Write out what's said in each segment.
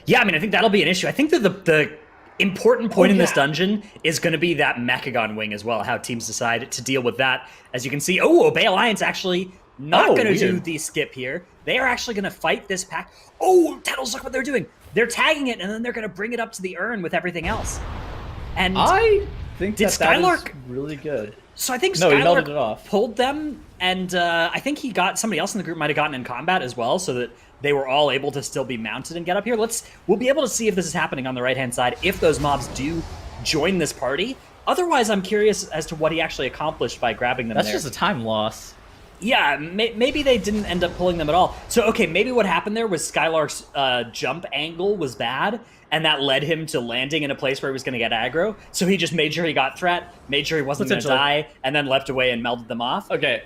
Yeah, I mean, I think that'll be an issue. I think that the important point in this dungeon is going to be that Mechagon wing as well, how teams decide to deal with that. As you can see, Obey Alliance actually not going to do the skip here. They are actually going to fight this pack. Oh, Tettles, look what they're doing. They're tagging it, and then they're going to bring it up to the urn with everything else. And I think did Skylark that is really good. So I think he melted it Skylark off. pulled them, and I think he got somebody else in the group might have gotten in combat as well, so that they were all able to still be mounted and get up here. We'll be able to see if this is happening on the right-hand side, if those mobs do join this party. Otherwise, I'm curious as to what he actually accomplished by grabbing them. That's just a time loss. Yeah, maybe they didn't end up pulling them at all. So, okay, maybe what happened there was Skylark's jump angle was bad, and that led him to landing in a place where he was going to get aggro. So he just made sure he got threat, made sure he wasn't going to die, and then leapt away and melded them off. Okay.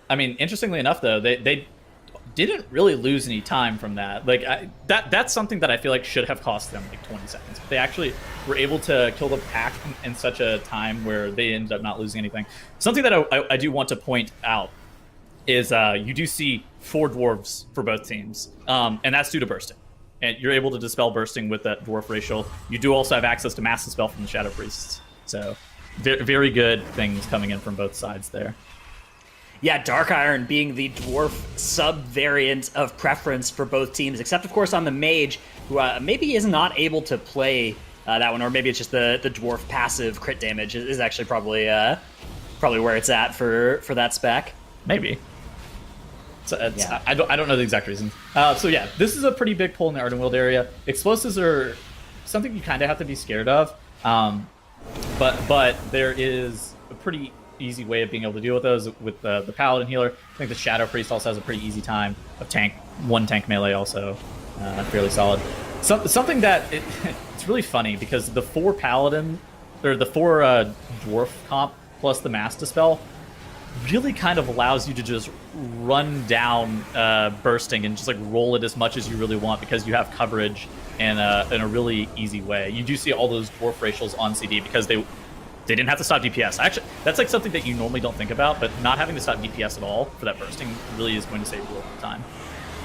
I mean, interestingly enough, though, they didn't really lose any time from that. Like that's something that I feel like should have cost them like 20 seconds. They actually were able to kill the pack in such a time where they ended up not losing anything. Something that I do want to point out is you do see 4 dwarves for both teams, and that's due to bursting. And you're able to dispel bursting with that dwarf racial. You do also have access to mass dispel from the shadow priests. So very good things coming in from both sides there. Yeah, Dark Iron being the dwarf sub-variant of preference for both teams, except, of course, on the mage, who maybe is not able to play that one, or maybe it's just the dwarf passive crit damage is actually probably where it's at for that spec. Maybe. So yeah. I don't know the exact reasons. So yeah, this is a pretty big pull in the Ardenweald area. Explosives are something you kind of have to be scared of, but there is a pretty easy way of being able to deal with those with the Paladin healer. I think the Shadow Priest also has a pretty easy time of one tank melee also, fairly solid. Something that it's really funny because the 4 Paladin or the 4 Dwarf comp plus the Mass Dispel really kind of allows you to just run down bursting and just like roll it as much as you really want because you have coverage in a really easy way. You do see all those dwarf racials on CD because they didn't have to stop DPS. Actually, that's like something that you normally don't think about, but not having to stop DPS at all for that bursting really is going to save you a lot of time.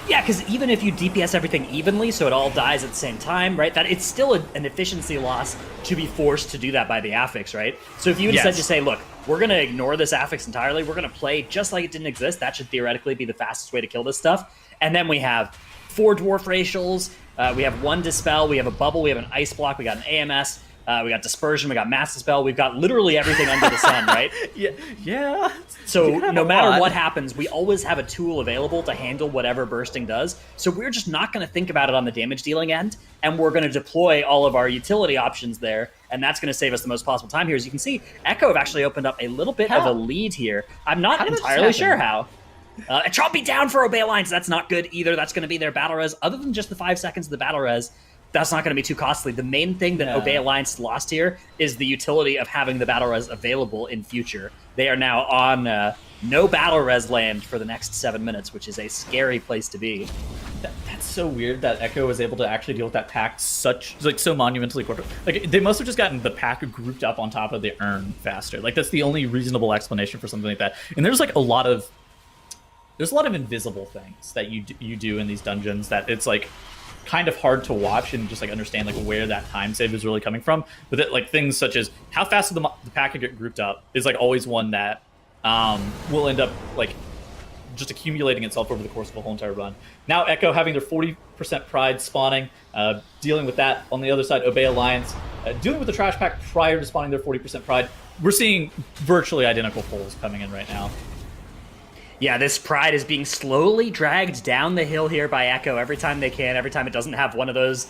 Yeah, because even if you DPS everything evenly, so it all dies at the same time, right? That it's still an efficiency loss to be forced to do that by the affix, right? So if you instead just say, look, we're going to ignore this affix entirely, we're going to play just like it didn't exist, that should theoretically be the fastest way to kill this stuff. And then we have 4 dwarf racials, we have 1 dispel, we have a bubble, we have an ice block, we got an AMS, we got dispersion, we got mass dispel, we've got literally everything under the sun, right? Yeah. So no matter what happens, we always have a tool available to handle whatever bursting does. So we're just not going to think about it on the damage dealing end, and we're going to deploy all of our utility options there, and that's going to save us the most possible time here. As you can see, Echo have actually opened up a little bit of a lead here. I'm not entirely sure how. A Chompy down for Obey Alliance. That's not good either. That's going to be their battle res. Other than just the 5 seconds of the battle res, that's not going to be too costly. The main thing that Obey Alliance lost here is the utility of having the battle res available in future. They are now on no battle res land for the next 7 minutes, which is a scary place to be. That's so weird that Echo was able to actually deal with that pack so monumentally quicker. Like they must have just gotten the pack grouped up on top of the urn faster. Like that's the only reasonable explanation for something like that. And there's like a lot of invisible things that you do in these dungeons that it's like kind of hard to watch and just like understand like where that time save is really coming from. But that, like things such as how fast the pack can get grouped up is like always one that will end up like just accumulating itself over the course of a whole entire run. Now Echo having their 40% pride spawning, dealing with that on the other side. Obey Alliance dealing with the trash pack prior to spawning their 40% pride. We're seeing virtually identical pulls coming in right now. Yeah, this pride is being slowly dragged down the hill here by Echo every time they can, every time it doesn't have one of those,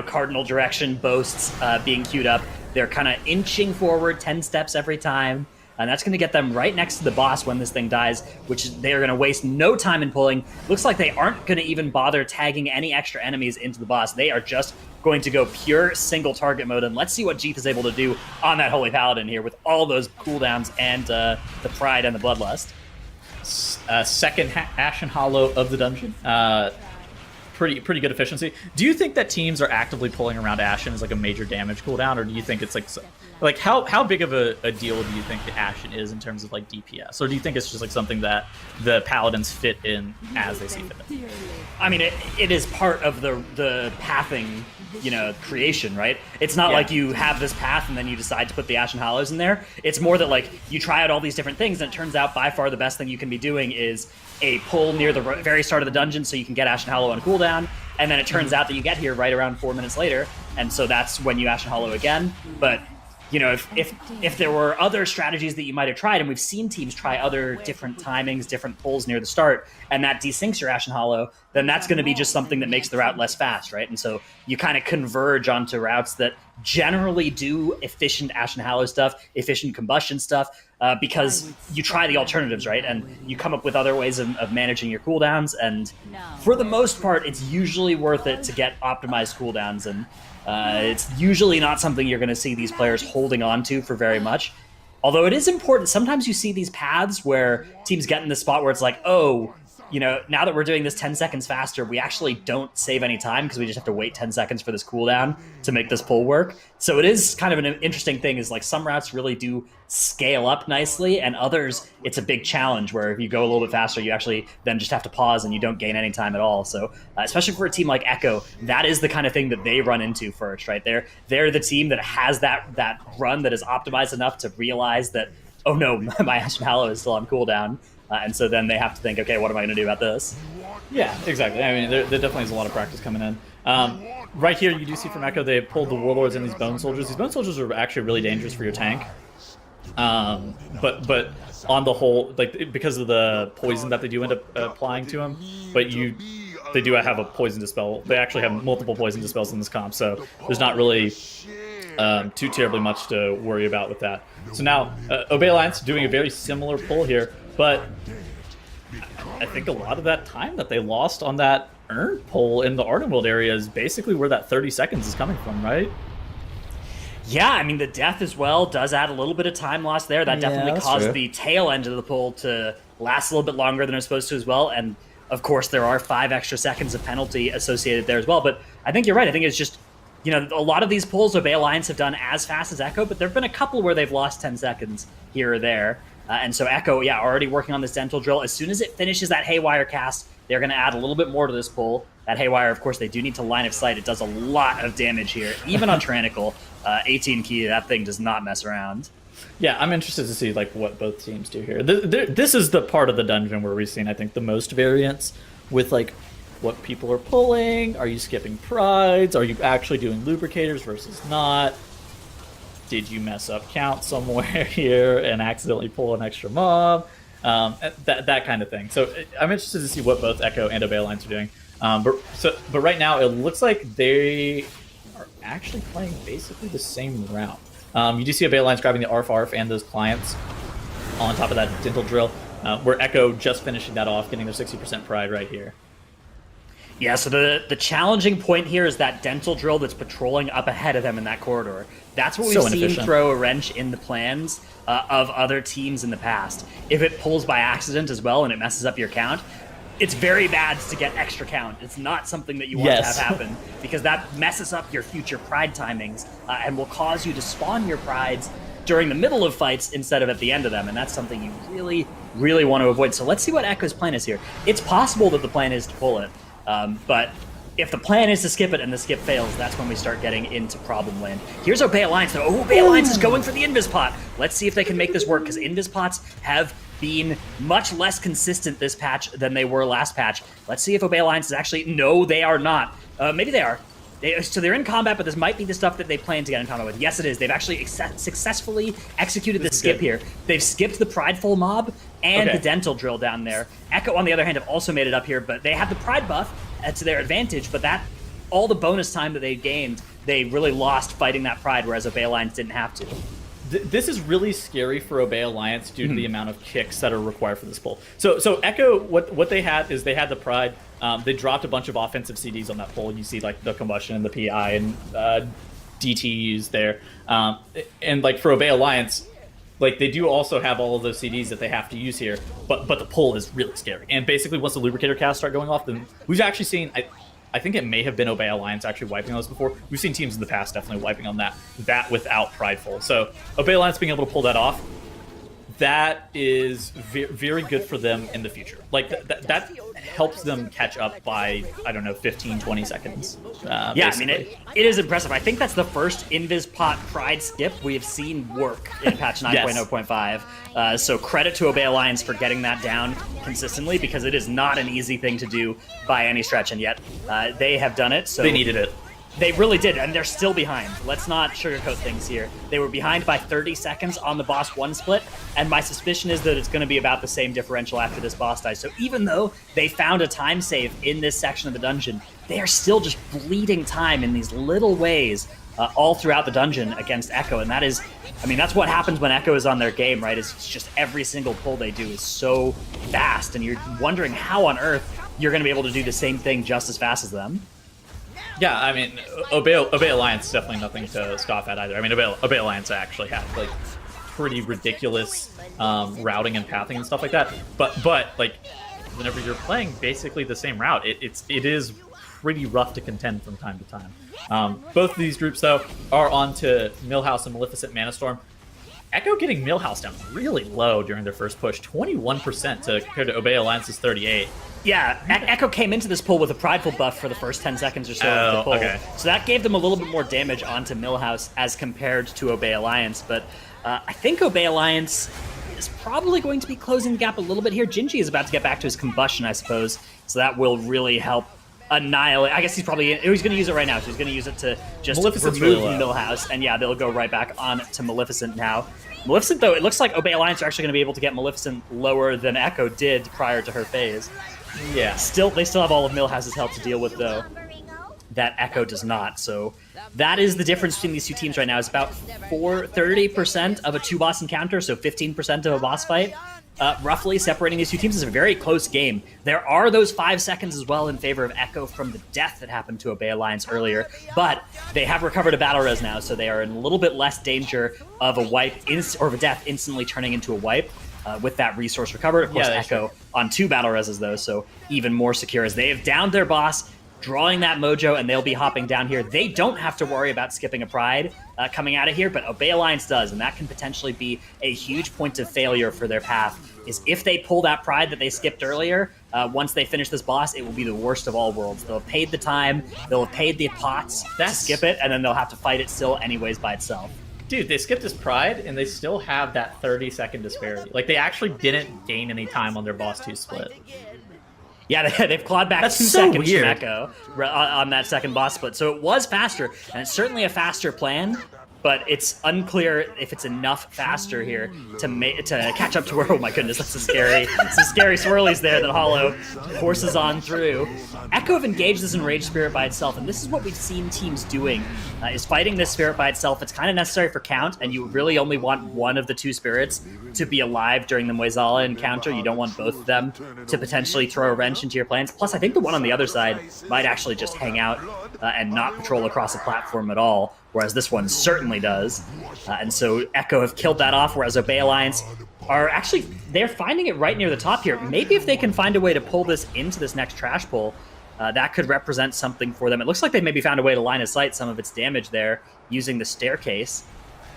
cardinal direction boasts being queued up. They're kind of inching forward 10 steps every time, and that's going to get them right next to the boss when this thing dies, which they are going to waste no time in pulling. Looks like they aren't going to even bother tagging any extra enemies into the boss. They are just going to go pure single target mode, and let's see what Jeeth is able to do on that Holy Paladin here with all those cooldowns and the pride and the bloodlust. Second Ashen Hollow of the dungeon. pretty good efficiency. Do you think that teams are actively pulling around Ashen as like a major damage cooldown, or do you think it's like how big of a deal do you think the Ashen is in terms of like DPS, or do you think it's just like something that the Paladins fit in as they see fit? I mean, it is part of the pathing, creation, right? It's not like you have this path and then you decide to put the Ashen Hollows in there. It's more that like you try out all these different things, and it turns out by far the best thing you can be doing is a pull near the very start of the dungeon so you can get Ashen Hollow on cooldown, and then it turns out that you get here right around 4 minutes later, and so that's when you Ashen Hollow again. But if there were other strategies that you might have tried, and we've seen teams try other different timings, different pulls near the start, and that desyncs your Ashen Hollow, then that's going to be just something that makes the route less fast, right? And so you kind of converge onto routes that generally do efficient Ashen Hollow stuff, efficient combustion stuff, because you try the alternatives, right? And you come up with other ways of managing your cooldowns, and for the most part, it's usually worth it to get optimized cooldowns, and it's usually not something you're going to see these players holding on to for very much. Although it is important, sometimes you see these paths where teams get in this spot where it's like, oh, now that we're doing this 10 seconds faster, we actually don't save any time because we just have to wait 10 seconds for this cooldown to make this pull work. So it is kind of an interesting thing, is like some routes really do scale up nicely, and others it's a big challenge where if you go a little bit faster, you actually then just have to pause and you don't gain any time at all. So especially for a team like Echo, that is the kind of thing that they run into first, right? They're the team that has that run that is optimized enough to realize that, oh no, my Ashen Hollow is still on cooldown. And so then they have to think, okay, what am I going to do about this? Yeah, exactly. I mean, there definitely is a lot of practice coming in. Right here, you do see from Echo, they pulled the Warlords and these Bone Soldiers. These Bone Soldiers are actually really dangerous for your tank. But on the whole, like because of the poison that they do end up applying to them, but they do have a poison dispel. They actually have multiple poison dispels in this comp, so there's not really too terribly much to worry about with that. So now, Obey Alliance doing a very similar pull here, but I think a lot of that time that they lost on that earned pull in the Ardenweald area is basically where that 30 seconds is coming from, right? Yeah, I mean, the death as well does add a little bit of time loss there. That definitely caused the tail end of the pull to last a little bit longer than it was supposed to as well. And, of course, there are 5 extra seconds of penalty associated there as well. But I think you're right. I think it's just, a lot of these pulls Obey Alliance have done as fast as Echo, but there have been a couple where they've lost 10 seconds here or there. And so Echo, already working on this Dental Drill. As soon as it finishes that Haywire cast, they're going to add a little bit more to this pull. That Haywire, of course, they do need to line of sight. It does a lot of damage here, even on Tyrannical. 18 key, that thing does not mess around. Yeah, I'm interested to see like what both teams do here. This is the part of the dungeon where we've seen, I think, the most variance with like what people are pulling. Are you skipping prides? Are you actually doing lubricators versus not? Did you mess up count somewhere here and accidentally pull an extra mob? That kind of thing. So I'm interested to see what both Echo and Obey Alliance are doing. But right now it looks like they are actually playing basically the same route. You do see Obey Alliance grabbing the ARF and those clients on top of that Dental Drill, where Echo just finishing that off, getting their 60% pride right here. Yeah, so the challenging point here is that Dental Drill that's patrolling up ahead of them in that corridor. That's what we've seen throw a wrench in the plans of other teams in the past. If it pulls by accident as well and it messes up your count, it's very bad to get extra count. It's not something that you want to have happen, because that messes up your future pride timings and will cause you to spawn your prides during the middle of fights instead of at the end of them, and that's something you really, really want to avoid. So let's see what Echo's plan is here. It's possible that the plan is to pull it, but if the plan is to skip it and the skip fails, that's when we start getting into problem land. Here's Obey Alliance, though. Oh, Obey Alliance is going for the Invis Pot. Let's see if they can make this work, because Invis Pots have been much less consistent this patch than they were last patch. Let's see if Obey Alliance is actually... No, they are not. Maybe they are. So they're in combat, but this might be the stuff that they plan to get in combat with. Yes, it is. They've actually successfully executed the skip here. They've skipped the Prideful mob and the Dental Drill down there. Echo, on the other hand, have also made it up here, but they have the Pride buff to their advantage, but that all the bonus time that they gained, they really lost fighting that Pride, whereas Obey Alliance didn't have to. This is really scary for Obey Alliance due to the amount of kicks that are required for this pull. So Echo, what they had is they had the Pride. They dropped a bunch of offensive CDs on that pull. You see like the Combustion and the PI and DTUs there. And like for Obey Alliance, like they do also have all of those CDs that they have to use here, but the pull is really scary. And basically once the lubricator casts start going off, then we've actually seen, I I think it may have been Obey Alliance actually wiping on this before. We've seen teams in the past definitely wiping on that without Prideful. So Obey Alliance being able to pull that off, that is very good for them in the future. Like, that helps them catch up by, I don't know, 15, 20 seconds. Yeah, basically. I mean, it is impressive. I think that's the first Invis Pot Pride skip we have seen work in patch 9.0.5. So credit to Obey Alliance for getting that down consistently, because it is not an easy thing to do by any stretch, and yet they have done it. So they needed it. They really did, and they're still behind. Let's not sugarcoat things here. They were behind by 30 seconds on the boss 1 split, and my suspicion is that it's going to be about the same differential after this boss dies. So even though they found a time save in this section of the dungeon, they are still just bleeding time in these little ways all throughout the dungeon against Echo, and that is, I mean, that's what happens when Echo is on their game, right? It's just every single pull they do is so fast, and you're wondering how on earth you're going to be able to do the same thing just as fast as them. Yeah, I mean, Obey Alliance is definitely nothing to scoff at either. I mean, Obey Alliance actually had like pretty ridiculous routing and pathing and stuff like that. But like, whenever you're playing basically the same route, it is pretty rough to contend from time to time. Both of these groups though are on to Millhouse and Maleficent Mana Storm. Echo getting Millhouse down really low during their first push, 21% compared to Obey Alliance's 38%. Yeah, Echo came into this pull with a Prideful buff for the first 10 seconds or so of the pull. Okay. So that gave them a little bit more damage onto Millhouse as compared to Obey Alliance. But I think Obey Alliance is probably going to be closing the gap a little bit here. Gingy is about to get back to his combustion, I suppose. So that will really help annihilate. I guess he's going to use it right now. So he's going to use it to just remove Millhouse. And yeah, they'll go right back on to Maleficent now. Maleficent, though, it looks like Obey Alliance are actually going to be able to get Maleficent lower than Echo did prior to her phase. Yeah. They still have all of Millhouse's help to deal with, though. That Echo does not. So that is the difference between these two teams right now. It's about 30% of a 2-boss encounter, so 15% of a boss fight. Roughly separating these two teams is a very close game. There are those 5 seconds as well in favor of Echo from the death that happened to Obey Alliance earlier, but they have recovered a battle res now, so they are in a little bit less danger of a wipe or of a death instantly turning into a wipe. With that resource recovered. Of course, Echo on 2 battle reses, though, so even more secure as they have downed their boss, drawing that mojo, and they'll be hopping down here. They don't have to worry about skipping a Pride coming out of here, but Obey Alliance does, and that can potentially be a huge point of failure for their path, is if they pull that Pride that they skipped earlier, once they finish this boss, it will be the worst of all worlds. They'll have paid the time, they'll have paid the pots to skip it, and then they'll have to fight it still anyways by itself. Dude, they skipped this Pride, and they still have that 30-second disparity. Like, they actually didn't gain any time on their boss 2 split. Yeah, they've clawed back 2 seconds from Echo on that second boss split. So it was faster, and it's certainly a faster plan, but it's unclear if it's enough faster here to catch up to where, oh my goodness, that's some scary swirlies there that Hollow forces on through. Echo have engaged this Enraged Spirit by itself, and this is what we've seen teams doing, is fighting this Spirit by itself. It's kind of necessary for count, and you really only want one of the 2 spirits to be alive during the Moizala encounter. You don't want both of them to potentially throw a wrench into your plans. Plus, I think the one on the other side might actually just hang out and not patrol across the platform at all, whereas this one certainly does. And so Echo have killed that off, whereas Obey Alliance are actually, they're finding it right near the top here. Maybe if they can find a way to pull this into this next trash pull, that could represent something for them. It looks like they maybe found a way to line of sight some of its damage there using the staircase.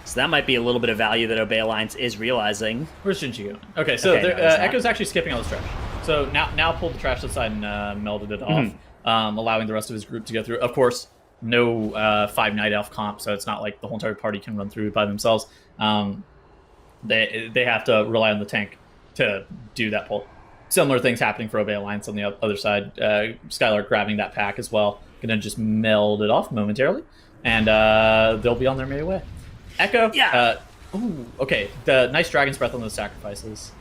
So that might be a little bit of value that Obey Alliance is realizing. Where's Shinji going? Okay, so Echo's actually skipping all this trash. So now pulled the trash to the side and melded it off, allowing the rest of his group to go through. Of course, no 5 Night Elf comp, so it's not like the whole entire party can run through by themselves. They have to rely on the tank to do that pull. Similar things happening for Obey Alliance on the other side. Skylark grabbing that pack as well. Gonna just meld it off momentarily, and they'll be on their merry way. Echo. Yeah. Okay. The nice Dragon's Breath on those sacrifices.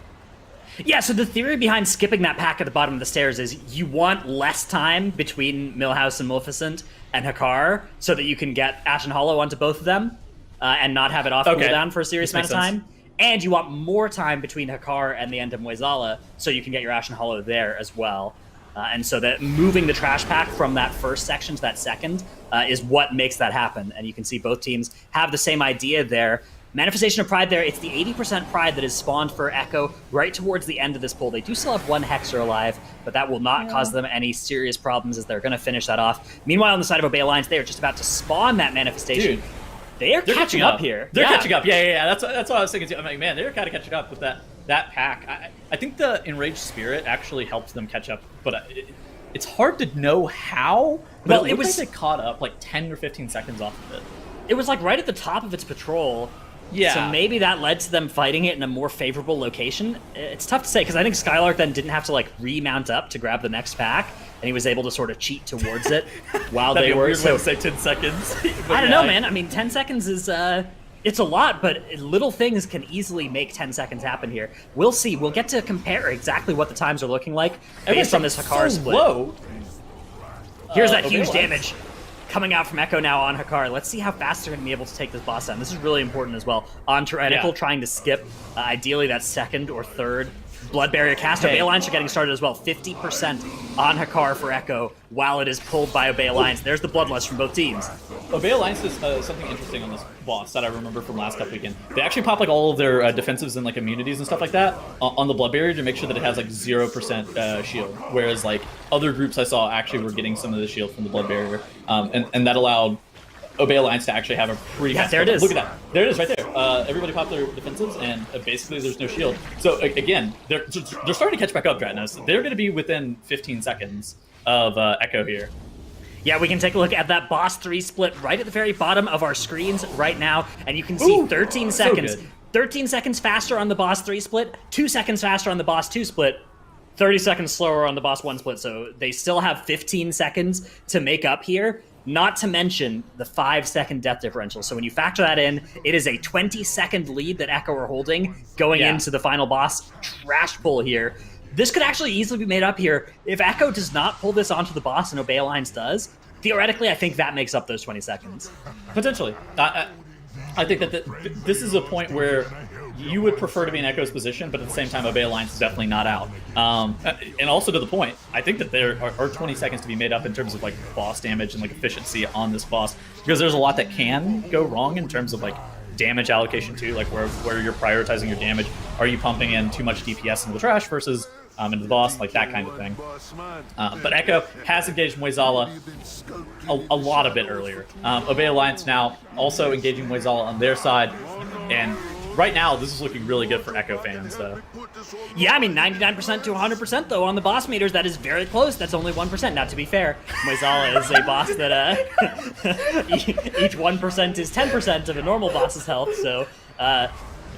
Yeah, so the theory behind skipping that pack at the bottom of the stairs is you want less time between Millhouse and Maleficent and Hakar so that you can get Ashen Hollow onto both of them and not have it off cooldown for a serious amount of time. And you want more time between Hakar and the end of Moizala so you can get your Ashen Hollow there as well. And so that moving the trash pack from that first section to that second is what makes that happen. And you can see both teams have the same idea there. Manifestation of Pride there. It's the 80% Pride that is spawned for Echo right towards the end of this pull. They do still have one Hexer alive, but that will not cause them any serious problems as they're going to finish that off. Meanwhile, on the side of Obey Alliance, they are just about to spawn that Manifestation. Dude, they're catching up here. They're catching up. Yeah. That's what I was thinking too. I'm like, man, they're kind of catching up with that pack. I think the Enraged Spirit actually helped them catch up, but it's hard to know how. But it was like they caught up like 10 or 15 seconds off of it. It was like right at the top of its patrol. Yeah. So maybe that led to them fighting it in a more favorable location. It's tough to say, because I think Skylark then didn't have to like remount up to grab the next pack, and he was able to sort of cheat towards it while they were. Weird way to say 10 seconds. I don't know, man. I mean, 10 seconds is it's a lot, but little things can easily make 10 seconds happen here. We'll see. We'll get to compare exactly what the times are looking like based on this Hakar split. Low. Here's that huge damage coming out from Echo now on Hakar. Let's see how fast they're going to be able to take this boss down. This is really important as well. On Tyrannical, trying to skip, ideally that second or third Blood Barrier cast. Obey Alliance are getting started as well. 50% on Hakar for Echo while it is pulled by Obey Alliance. There's the Bloodlust from both teams. Obey Alliance is something interesting on this boss that I remember from last cup weekend. They actually pop like all of their defensives and like immunities and stuff like that on the Blood Barrier to make sure that it has like 0% shield. Whereas like other groups I saw actually were getting some of the shield from the Blood Barrier. And that allowed Obey Alliance to actually have a pretty fast there it is. Look at that. There it is right there. Everybody popped their defensives, and basically there's no shield. So again, they're starting to catch back up, Dratnos. They're going to be within 15 seconds of Echo here. Yeah, we can take a look at that boss 3 split right at the very bottom of our screens right now, and you can see 13 seconds. So 13 seconds faster on the boss 3 split, 2 seconds faster on the boss 2 split, 30 seconds slower on the boss 1 split. So they still have 15 seconds to make up here. Not to mention the 5-second death differential. So when you factor that in, it is a 20-second lead that Echo are holding going into the final boss. Trash pull here. This could actually easily be made up here. If Echo does not pull this onto the boss and Obey Alliance does, theoretically, I think that makes up those 20 seconds. Potentially. I think that this is a point where you would prefer to be in Echo's position, but at the same time, Obey Alliance is definitely not out. And also to the point, I think that there are 20 seconds to be made up in terms of like boss damage and like efficiency on this boss, because there's a lot that can go wrong in terms of like damage allocation too, like where you're prioritizing your damage. Are you pumping in too much DPS into the trash versus into the boss, like that kind of thing. But Echo has engaged Moizala a lot of bit earlier. Obey Alliance now also engaging Moizala on their side, and right now, this is looking really good for Echo fans, though. Yeah, I mean, 99% to 100%, though, on the boss meters. That is very close. That's only 1%. Now, to be fair, Moizala is a boss that each 1% is 10% of a normal boss's health, so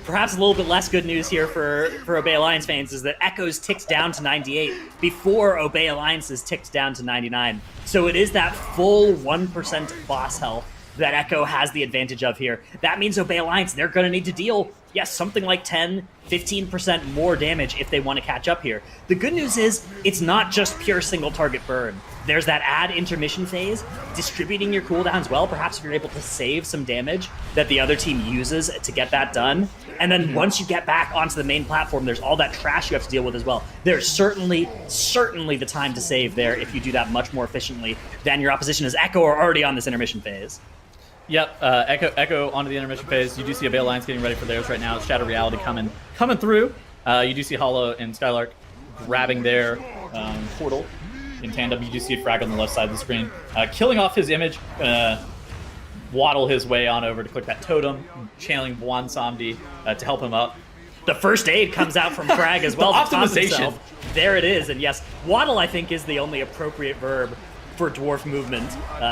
perhaps a little bit less good news here for Obey Alliance fans is that Echo's ticked down to 98 before Obey Alliance's ticked down to 99. So it is that full 1% boss health that Echo has the advantage of here. That means Obey Alliance, they're going to need to deal, yes, something like 10, 15% more damage if they want to catch up here. The good news is, it's not just pure single target burn. There's that add intermission phase, distributing your cooldowns well, perhaps if you're able to save some damage that the other team uses to get that done. And then once you get back onto the main platform, there's all that trash you have to deal with as well. There's certainly the time to save there if you do that much more efficiently than your opposition, as Echo are already on this intermission phase. Yep, Echo onto the intermission phase. You do see Obey Alliance getting ready for theirs right now. Shadow Reality coming through. You do see Hollow and Skylark grabbing their portal in tandem. You do see a frag on the left side of the screen. Killing off his image, waddle his way on over to click that totem, channeling Bwan Samdi to help him up. The first aid comes out from Frag as well. The optimization. There it is, and yes, waddle I think is the only appropriate verb for dwarf movement.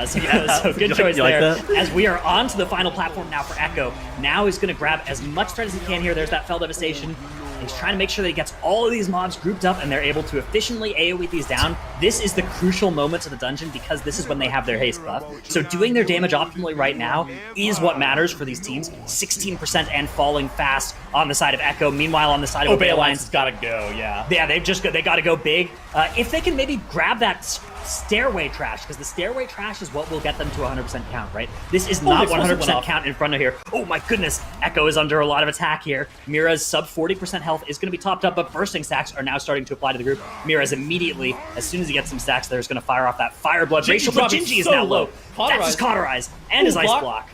So good choice there. As we are on to the final platform now for Echo. Now he's going to grab as much thread as he can here. There's that Fell Devastation. He's trying to make sure that he gets all of these mobs grouped up and they're able to efficiently AoE these down. This is the crucial moment of the dungeon because this is when they have their haste buff. So doing their damage optimally right now is what matters for these teams. 16% and falling fast on the side of Echo. Meanwhile, on the side of Obey Alliance, has got to go, yeah. Yeah, they got to go big. If they can maybe grab that stairway trash, because the stairway trash is what will get them to 100% count, right? This is not 100% count in front of here. Oh my goodness, Echo is under a lot of attack here. Mira's sub 40% health is going to be topped up, but bursting stacks are now starting to apply to the group. Mira's immediately, as soon as he gets some stacks, there's going to fire off that Fire Blood Racial, but Gingy is now low. That's his Cauterize and his Ice Block.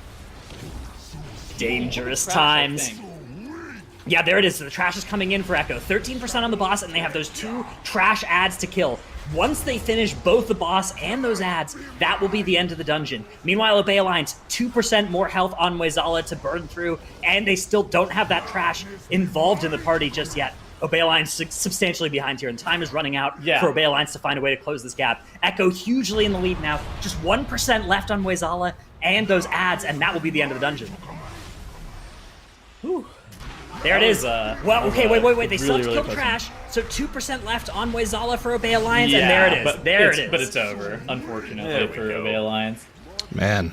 Dangerous Trash, I times. think. Yeah, there it is. The trash is coming in for Echo. 13% on the boss, and they have those 2 trash ads to kill. Once they finish both the boss and those ads, that will be the end of the dungeon. Meanwhile, Obey Alliance, 2% more health on Moizala to burn through, and they still don't have that trash involved in the party just yet. Obey Alliance substantially behind here, and time is running out for Obey Alliance to find a way to close this gap. Echo hugely in the lead now. Just 1% left on Moizala and those ads, and that will be the end of the dungeon. Whew. There it is. Well, okay, wait. They still have to kill trash, so 2% left on Moizala for Obey Alliance, and there it is. But it's over, unfortunately, for Obey Alliance. Man.